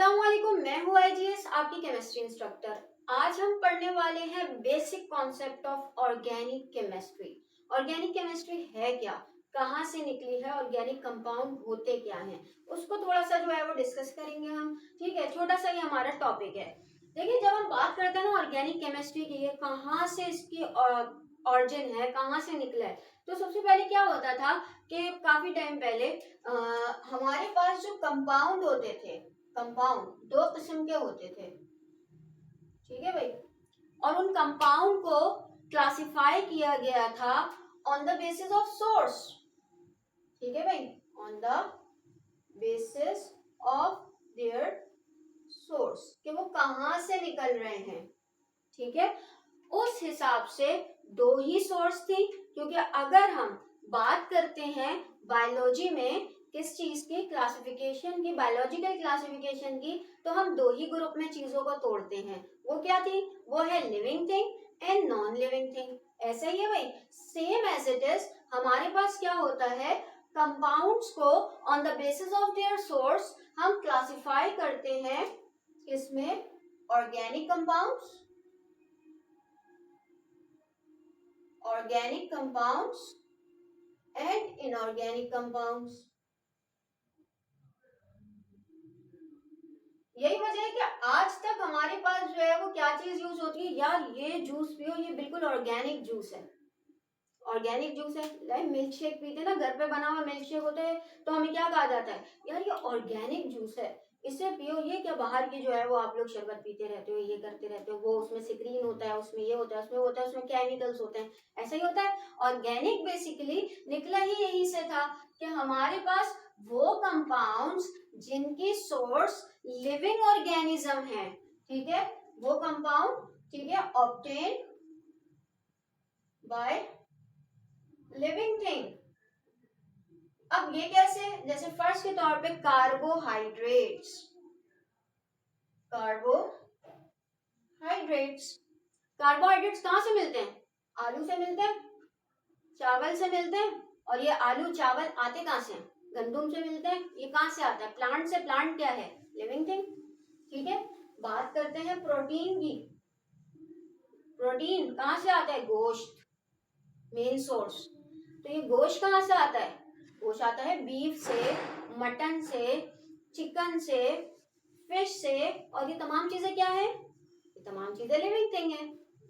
अस्सलामुअलैकुम, मैं हूँ आईजीएस, आपकी केमिस्ट्री इंस्ट्रक्टर। आज हम पढ़ने वाले हैं basic concept of organic chemistry. Organic chemistry है क्या, कहाँ से निकली है, ऑर्गेनिक कंपाउंड होते क्या हैं, उसको थोड़ा सा जो है वो डिस्कस करेंगे हम। ठीक है, छोटा सा ये हमारा टॉपिक है। देखिए, जब हम बात करते हैं ना ऑर्गेनिक केमिस्ट्री की, ये कहाँ से इसकी ऑरिजिन है, कहाँ से निकला है, तो सबसे पहले क्या होता था कि काफी टाइम पहले हमारे पास जो कंपाउंड होते थे, कंपाउंड दो किस्म के होते थे। ठीक है भाई, और उन कंपाउंड को क्लासिफाई किया गया था on the basis of source. ठीक है भाई, on the basis of their source, कि वो कहां से निकल रहे हैं। ठीक है, उस हिसाब से दो ही सोर्स थी, क्योंकि अगर हम बात करते हैं बायोलॉजी में किस चीज की क्लासिफिकेशन की, बायोलॉजिकल क्लासिफिकेशन की, तो हम दो ही ग्रुप में चीजों को तोड़ते हैं। वो क्या थी? वो है living thing and non living thing. ऐसा ही है भाई, सेम एज इट इज हमारे पास क्या होता है, कंपाउंड्स को on the basis of their source हम क्लासिफाई करते हैं। इसमें organic compounds, organic compounds and inorganic compounds। यही वजह है कि आज तक हमारे पास जो है वो क्या चीज यूज होती है, यार ये जूस पियो, ये बिल्कुल ऑर्गेनिक जूस है, ऑर्गेनिक जूस है। लाइक मिल्क शेक पीते ना, घर पे बना हुआ मिल्क शेक होता है, तो हमें क्या कहा जाता है, यार ये ऑर्गेनिक जूस है, इसे पियो। ये क्या बाहर की जो है वो आप लोग शरबत पीते रहते हो, ये करते रहते हो, वो उसमें स्क्रीन होता है, उसमें ये होता है, उसमें होता है, उसमें केमिकल्स होते हैं, ऐसा ही होता है। ऑर्गेनिक बेसिकली निकला ही यहीं से था कि हमारे पास वो कंपाउंड्स जिनकी सोर्स लिविंग ऑर्गेनिज्म है। ठीक है, वो कंपाउंड, ठीक है, ऑब्टेन बाय लिविंग थिंग। अब ये कैसे? जैसे फर्स्ट के तौर पे कार्बोहाइड्रेट्स, कार्बोहाइड्रेट्स, कार्बोहाइड्रेट्स कहाँ से मिलते हैं? आलू से मिलते हैं, चावल से मिलते हैं। और ये आलू चावल आते कहाँ से हैं? गंदुम से मिलते हैं। ये कहाँ से आता है? प्लांट से। प्लांट क्या है? Living thing. ठीक है, बात करते हैं प्रोटीन की। प्रोटीन कहाँ से आता है? गोश्त, मेन सोर्स। तो ये गोश्त कहाँ से आता है? गोश्त आता है बीफ से, मटन से, चिकन से, फिश से। और ये तमाम चीजें क्या है? ये तमाम चीजें लिविंग थिंग है।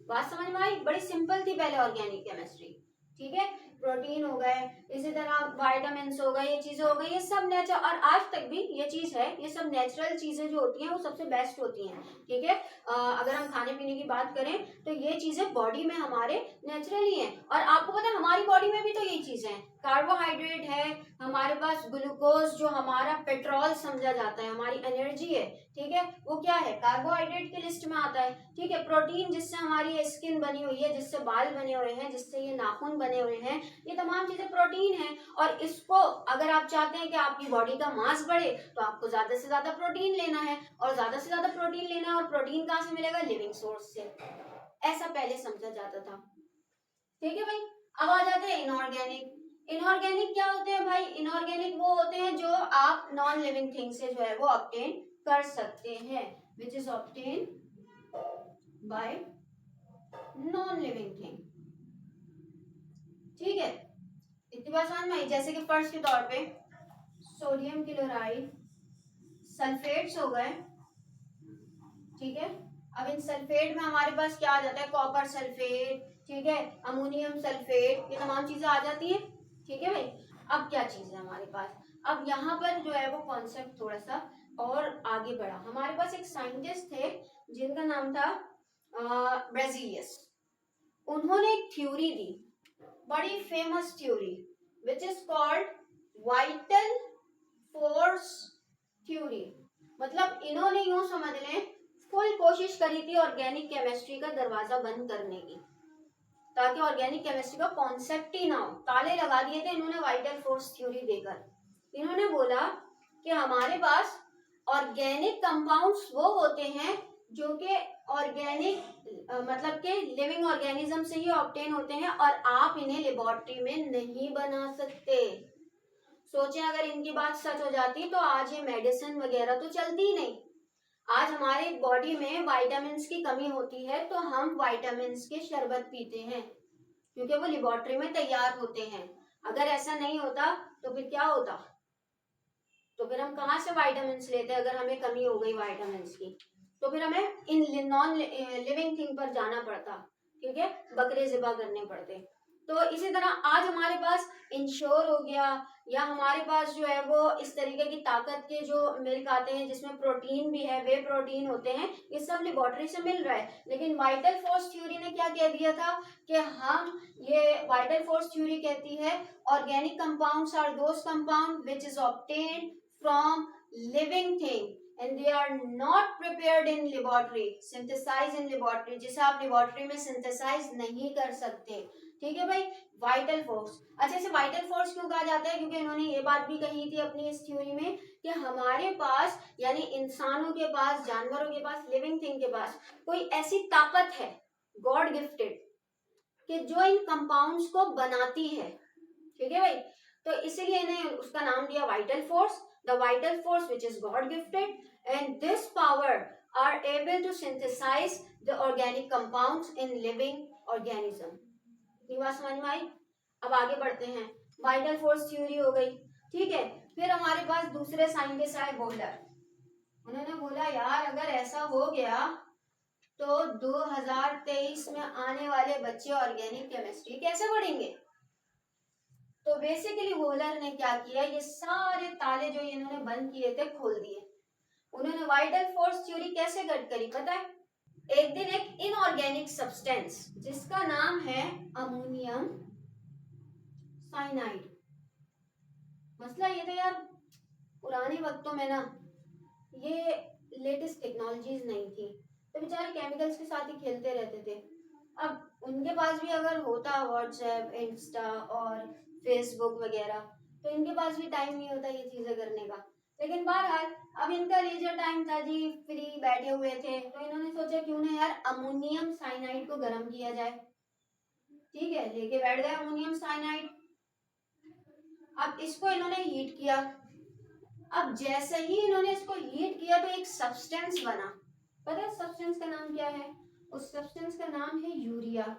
बात समझ में आई? बड़ी सिंपल थी पहले ऑर्गेनिक केमिस्ट्री। ठीक है, प्रोटीन हो गए, इसी तरह वाइटामिन हो गए, ये चीजें हो गई, ये सब नेचर, और आज तक भी ये चीज है, ये सब नेचुरल चीजें जो होती हैं वो सबसे बेस्ट होती हैं। ठीक है, अगर हम खाने पीने की बात करें तो ये चीजें बॉडी में हमारे नेचुरली हैं। और आपको पता है हमारी बॉडी में भी तो यही चीजें हैं। कार्बोहाइड्रेट है हमारे पास, ग्लूकोज जो हमारा पेट्रोल समझा जाता है, हमारी एनर्जी है, ठीक है, वो क्या है? कार्बोहाइड्रेट की लिस्ट में आता है। ठीक है, प्रोटीन जिससे हमारी स्किन बनी हुई है, जिससे बाल बने हुए हैं, जिससे ये नाखून बने हुए हैं, ये तमाम चीजें प्रोटीन है। और इसको अगर आप चाहते हैं कि आपकी बॉडी का मास बढ़े तो आपको ज्यादा से ज्यादा प्रोटीन लेना है, और ज्यादा से ज्यादा प्रोटीन लेना है। और प्रोटीन कहाँ से मिलेगा? लिविंग सोर्स से। ऐसा पहले समझा जाता था। ठीक है भाई, अब आ जाते हैं इनऑर्गेनिक। इनऑर्गेनिक क्या होते हैं भाई? इनऑर्गेनिक वो होते हैं जो आप नॉन लिविंग थिंग से जो है वो ऑब्टेन कर सकते हैं, which is obtain bye non living thing. ठीक है, इतनी बात समझ में आई? जैसे कि फर्स्ट के तौर पे सोडियम क्लोराइड, सल्फेट्स हो गए। ठीक है, अब इन सल्फेट में हमारे पास क्या आ जाता है? कॉपर सल्फेट, ठीक है, अमोनियम सल्फेट, ये तमाम चीजें आ जाती हैं। ठीक है भाई, अब क्या चीज है हमारे पास? अब यहाँ पर जो है वो कॉन्सेप्ट थोड़ा सा और आगे बढ़ा। हमारे पास एक साइंटिस्ट थे जिनका नाम था ब्रेजिलियस। उन्होंने एक थ्योरी दी, बड़ी famous theory, which is called vital force theory. मतलब इन्होंने यूं समझ लें फुल कोशिश करी थी ऑर्गेनिक केमिस्ट्री का दरवाजा बंद करने की, ताकि ऑर्गेनिक केमिस्ट्री का कॉन्सेप्ट ही ना हो। ताले लगा दिए थे इन्होंने वाइटल फोर्स थ्योरी देकर। इन्होंने बोला कि हमारे पास ऑर्गेनिक कंपाउंड्स वो होते हैं जो कि ऑर्गेनिक मतलब के लिविंग ऑर्गेनिज्म से ही ऑब्टेन होते हैं, और आप इन्हें लेबोरेटरी में नहीं बना सकते। सोचें अगर इनकी बात सच हो जाती तो आज ये मेडिसिन वगैरह तो चलती ही नहीं। आज हमारे बॉडी में विटामिन्स की कमी होती है तो हम विटामिन्स के शरबत पीते हैं क्योंकि वो लेबोरेटरी में तैयार होते हैं। अगर ऐसा नहीं होता तो फिर क्या होता? तो फिर हम कहाँ से विटामिन्स लेते हैं? अगर हमें कमी हो गई विटामिन्स की तो फिर हमें इन नॉन लिविंग थिंग पर जाना पड़ता, ठीक है, बकरे ज़िबा करने पड़ते। तो इसी तरह आज हमारे पास इंश्योर हो गया, या हमारे पास जो है वो इस तरीके की ताकत के जो मिल्क आते हैं जिसमें प्रोटीन भी है, वे प्रोटीन होते हैं, ये सब लेबोरेटरी से मिल रहा है। लेकिन वाइटल फोर्स थ्योरी ने क्या कह दिया था कि हम ये वाइटल फोर्स थ्योरी कहती है organic compounds are those compound which is obtained from living thing and they are not prepared in laboratory, synthesized in laboratory, जिसे आप लेबोरेटरी में सिंथेसाइज नहीं कर सकते। ठीक है भाई, वाइटल फोर्स। अच्छा, इसे वाइटल फोर्स क्यों कहा जाता है? क्योंकि इन्होंने ये बात भी कही थी अपनी इस थ्योरी में कि हमारे पास यानी इंसानों के पास, जानवरों के पास, लिविंग थिंग के पास कोई ऐसी ताकत है गॉड गिफ्टेड कि जो इन कंपाउंड्स को बनाती है। ठीक है भाई, तो इसीलिए इन्हें उसका नाम दिया vital force, the vital force which is god gifted and this power are able to synthesize the organic compounds in living organism. इतनी बात समझ में आई? अब आगे बढ़ते हैं। वाइटल फोर्स थ्योरी हो गई, ठीक है। फिर हमारे पास दूसरे साइंटिस्ट आए, बोहलर। उन्होंने बोला यार अगर ऐसा हो गया तो 2023 में आने वाले बच्चे ऑर्गेनिक केमिस्ट्री कैसे पढ़ेंगे? तो बेसिकली वोलर ने क्या किया, ये सारे ताले जो इन्होंने बंद किए थे खोल दिए। उन्होंने वाइटल फोर्स थ्योरी कैसे गट करी पता है? एक दिन एक इनऑर्गेनिक सब्सटेंस जिसका नाम है अमोनियम साइनाइड। मसला ये था यार, पुराने वक्तों में ना ये लेटेस्ट टेक्नोलॉजीज नहीं थी, तो बेचारे केमिकल्स के साथ ही खेलते रहते थे। अब उनके पास भी अगर होता व्हाट्सएप, इंस्टा और फेसबुक वगैरह, तो इनके पास भी टाइम नहीं होता ये चीजें करने का। लेकिन बहरहाल अब इनका लीजर टाइम था जी, फ्री बैठे हुए थे, तो इन्होंने सोचा क्यों ना यार अमोनियम साइनाइड को गर्म किया जाए। ठीक है, लेके बैठ गए अमोनियम साइनाइड। अब इसको इन्होंने हीट किया। अब जैसे ही इन्होंने इसको हीट किया तो एक सब्सटेंस बना। पता है सब्सटेंस का नाम क्या है? उस सब्सटेंस का नाम है यूरिया,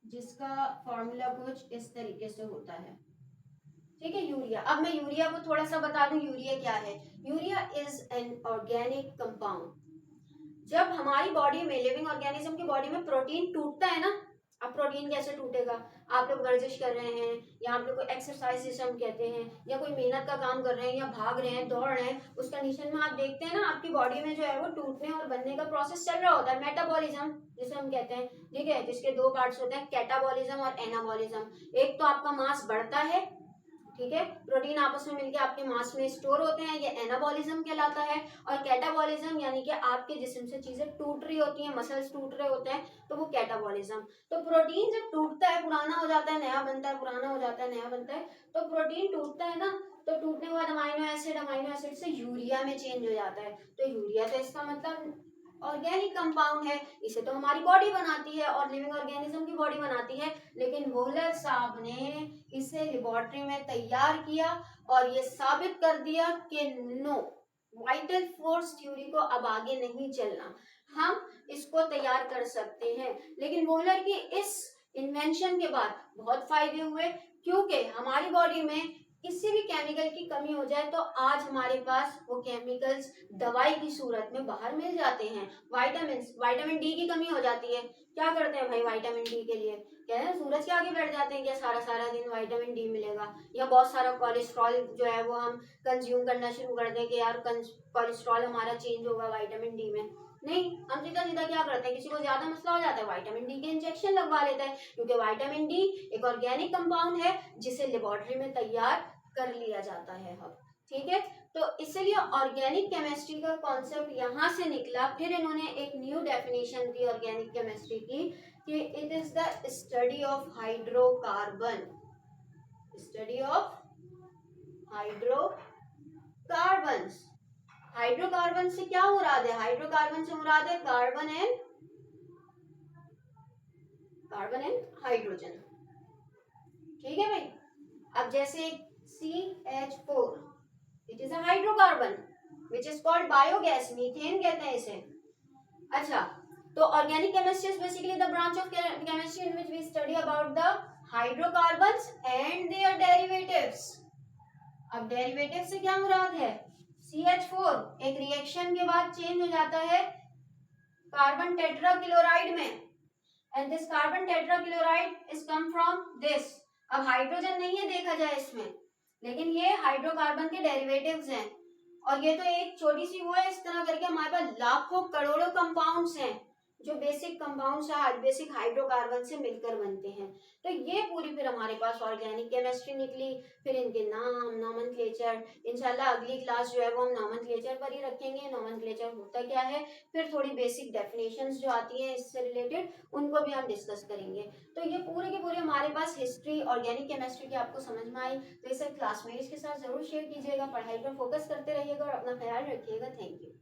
जिसका फॉर्मूला कुछ इस तरीके से होता है। ठीक है, यूरिया। अब मैं यूरिया को थोड़ा सा बता दूं, यूरिया क्या है। Urea is an organic compound. जब हमारी बॉडी में, लिविंग ऑर्गेनिज्म की बॉडी में प्रोटीन टूटता है ना, अब प्रोटीन कैसे टूटेगा? आप लोग वर्जिश कर रहे हैं या आप लोग को एक्सरसाइज जिसे हम कहते हैं, या कोई मेहनत का काम कर रहे हैं या भाग रहे हैं, दौड़ रहे हैं, उस कंडीशन में आप देखते हैं ना आपकी बॉडी में जो है वो टूटने और बनने का प्रोसेस चल रहा होता है, मेटाबॉलिज्म जिसे हम कहते हैं। ठीक है, जिसके दो पार्ट्स होते हैं, कैटाबॉलिज्म और एनाबॉलिज्म। एक तो आपका मास बढ़ता है, ठीक है, प्रोटीन आपस में मिलकर आपके मास में स्टोर होते हैं, ये एनाबॉलिज्म कहलाता है। और कैटाबॉलिज्म यानी कि आपके जिस्म से चीजें टूट रही होती हैं, मसल्स टूट रहे होते हैं, तो वो कैटाबॉलिज्म। तो प्रोटीन जब टूटता है, पुराना हो जाता है, नया बनता है, पुराना हो जाता है, नया बनता है। तो प्रोटीन टूटता है ना, तो टूटने के बाद अमाइनो एसिड से यूरिया में चेंज हो जाता है। तो यूरिया तो इसका मतलब ऑर्गेनिक कंपाउंड है, इसे तो हमारी बॉडी बनाती है और लिविंग ऑर्गेनिज्म की बॉडी बनाती है। लेकिन वोहलर साहब ने इसे लेबोरेटरी में तैयार किया और ये साबित कर दिया कि नो, वाइटल फोर्स थ्योरी को अब आगे नहीं चलना, हम इसको तैयार कर सकते हैं। लेकिन वोहलर की इस इन्वेंशन के बाद बहुत फायदे हुए, क्योंकि हमारी बॉडी में किसी भी केमिकल की कमी हो जाए तो आज हमारे पास वो केमिकल्स दवाई की सूरत में बाहर मिल जाते हैं। विटामिन डी की कमी हो जाती है, क्या करते हैं भाई विटामिन डी के लिए? क्या है, सूरज के आगे बैठ जाते हैं क्या सारा सारा दिन विटामिन डी मिलेगा? या बहुत सारा कोलेस्ट्रॉल जो है वो हम कंज्यूम करना शुरू कर दें कि यार कोलेस्ट्रॉल हमारा चेंज होगा विटामिन डी में? नहीं, हम सीधा सीधा क्या करते हैं, किसी को ज्यादा मसला हो जाता है विटामिन डी के इंजेक्शन लगवा लेता है, क्योंकि विटामिन डी एक ऑर्गेनिक कंपाउंड है जिसे लेबोरेटरी में तैयार कर लिया जाता है अब। ठीक है, तो इसलिए ऑर्गेनिक केमिस्ट्री का कॉन्सेप्ट यहाँ से निकला। फिर इन्होंने एक न्यू डेफिनेशन दी ऑर्गेनिक केमिस्ट्री की कि it is the study of hydrocarbon, study of hydrocarbons. Hydrocarbon से क्या मुराद है? हाइड्रोकार्बन से मुराद है कार्बन एंड हाइड्रोजन। ठीक है भाई, अब जैसे CH4, it is a hydrocarbon, which is called biogas, methane कहते हैं इसे। अच्छा, तो organic chemistry is basically the branch of chemistry in which we study about the hydrocarbons and their derivatives. अब डेरिवेटिव से क्या मुराद है? CH4 एक रिएक्शन के बाद चेंज हो जाता है कार्बन टेट्राक्लोराइड में, and this carbon tetrachloride is come from this. अब हाइड्रोजन नहीं है देखा जाए इसमें, लेकिन ये हाइड्रोकार्बन के डेरिवेटिव्स हैं, और ये तो एक छोटी सी वो है। इस तरह करके हमारे पास लाखों करोड़ों कंपाउंड्स हैं जो बेसिक कंपाउंड्स बेसिक हाइड्रोकार्बन से मिलकर बनते हैं। तो ये पूरी फिर हमारे पास ऑर्गेनिक केमिस्ट्री निकली। फिर इनके नाम, नोमेनक्लेचर, इंशाल्लाह अगली क्लास जो है वो हम नोमेनक्लेचर पर ही रखेंगे, नोमेनक्लेचर होता क्या है, फिर थोड़ी बेसिक डेफिनेशंस जो आती हैं इससे रिलेटेड उनको भी हम डिस्कस करेंगे। तो ये पूरे के पूरे हमारे पास हिस्ट्री ऑर्गेनिक केमिस्ट्री की आपको समझ में आई, तो इसे क्लासमेट्स के साथ जरूर शेयर कीजिएगा, पढ़ाई पर फोकस करते रहिएगा और अपना ख्याल रखिएगा। Thank you.